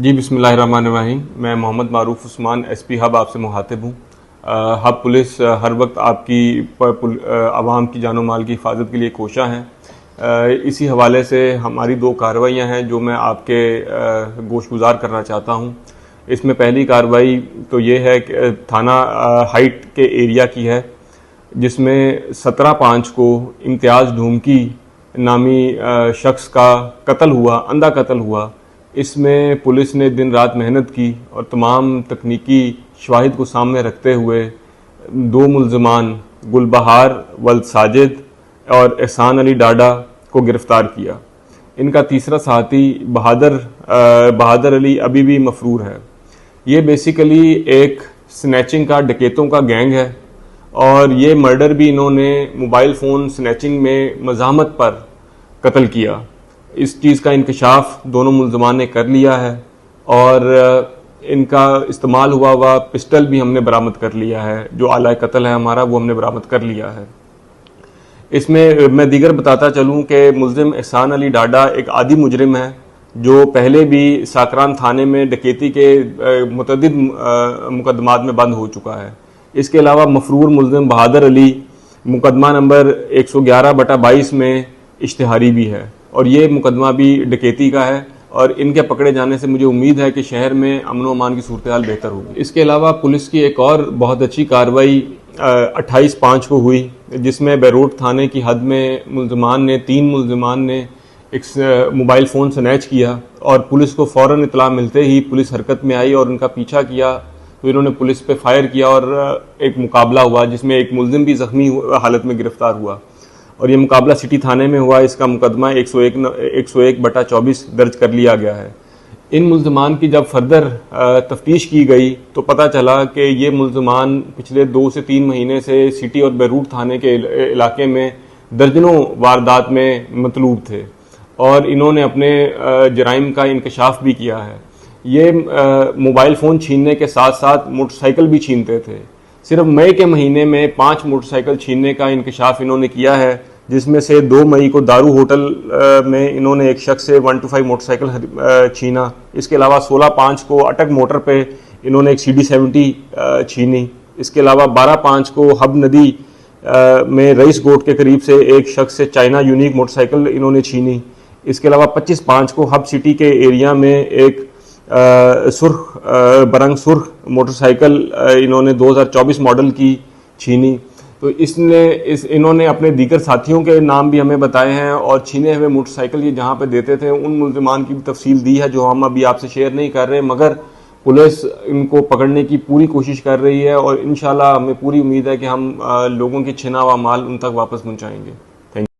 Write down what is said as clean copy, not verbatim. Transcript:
जी बिस्मिल्लाहिर्रहमानिर्रहीम। मैं मोहम्मद मारूफ Usman SP hub आपसे मुखातिब हूँ। हब पुलिस हर वक्त आपकी आवाम की जानो माल की हिफाजत के लिए कोशा है। इसी हवाले से हमारी दो कार्रवाइयाँ हैं जो मैं आपके गोशगुजार करना चाहता हूँ। इसमें पहली कार्रवाई तो ये है कि थाना हाइट के एरिया की है, जिसमें 17/5 को इम्तियाज़ ढूमकी नामी शख्स का कत्ल हुआ, अंधा कत्ल हुआ। इसमें पुलिस ने दिन रात मेहनत की और तमाम तकनीकी शवाहिद को सामने रखते हुए दो मुल्ज़मान गुलबहार वल्द साजिद और एहसान अली डाडा को गिरफ़्तार किया। इनका तीसरा साथी बहादुर अली अभी भी मफरूर है। ये बेसिकली एक स्नैचिंग का, डकैतों का गैंग है और ये मर्डर भी इन्होंने मोबाइल फ़ोन स्नैचिंग में मज़ाहमत पर कत्ल किया। इस चीज़ का इंकशाफ दोनों मुल्ज़मान ने कर लिया है और इनका इस्तेमाल हुआ पिस्टल भी हमने बरामद कर लिया है। जो आला कत्ल है हमारा, वो हमने बरामद कर लिया है। इसमें मैं दीगर बताता चलूँ कि मुल्ज़िम एहसान अली डाडा एक आदी मुजरिम है जो पहले भी साकरान थाने में डकैती के मुतअद्दिद मुकदमात में बंद हो चुका है। इसके अलावा मफरूर मुल्ज़िम बहादुर अली मुकदमा नंबर 111/22 में इश्तिहारी भी है और ये मुकदमा भी डकैती का है और इनके पकड़े जाने से मुझे उम्मीद है कि शहर में अमन व अमान की सूरत हाल बेहतर होगी। इसके अलावा पुलिस की एक और बहुत अच्छी कार्रवाई 28/5 को हुई, जिसमें बैरूट थाने की हद में तीन मुल्ज़मान ने एक मोबाइल फ़ोन स्नैच किया और पुलिस को फ़ौरन इतला मिलते ही पुलिस हरकत में आई और उनका पीछा किया। तो इन्होंने पुलिस पे फायर किया और एक मुकाबला हुआ जिसमें एक मुल्ज़िम भी ज़ख्मी हालत में गिरफ़्तार हुआ और ये मुकाबला सिटी थाने में हुआ। इसका मुकदमा 101/24 दर्ज कर लिया गया है। इन मुल्ज़मान की जब फर्दर तफ्तीश की गई तो पता चला कि ये मुल्ज़मान पिछले 2 से 3 महीने से सिटी और बैरूट थाने के इलाके में दर्जनों वारदात में मतलूब थे और इन्होंने अपने जराइम का इंकशाफ भी किया है। ये मोबाइल फ़ोन छीनने के साथ साथ मोटरसाइकिल भी छीनते थे। सिर्फ मई के महीने में 5 मोटरसाइकिल छीनने का इंकशाफ इन्होंने किया है, जिसमें से 2 मई को दारू होटल में इन्होंने एक शख्स से 125 मोटरसाइकिल छीना। इसके अलावा 16/5 को अटक मोटर पे इन्होंने एक CD70 छीनी। इसके अलावा 12/5 को हब नदी में रईस गोट के करीब से एक शख्स से चाइना यूनिक मोटरसाइकिल इन्होंने छीनी। इसके अलावा 25/5 को हब सिटी के एरिया में एक बरंग सुर्ख मोटरसाइकिल इन्होंने 2024 मॉडल की छीनी। तो इन्होंने अपने दीगर साथियों के नाम भी हमें बताए हैं और छीने हुए मोटरसाइकिल ये जहाँ पे देते थे उन मुल्ज़मान की भी तफसील दी है जो हम अभी आपसे शेयर नहीं कर रहे, मगर पुलिस इनको पकड़ने की पूरी कोशिश कर रही है और इंशाल्लाह हमें पूरी उम्मीद है कि हम लोगों की छिना हुआ माल उन तक वापस पहुँचाएंगे।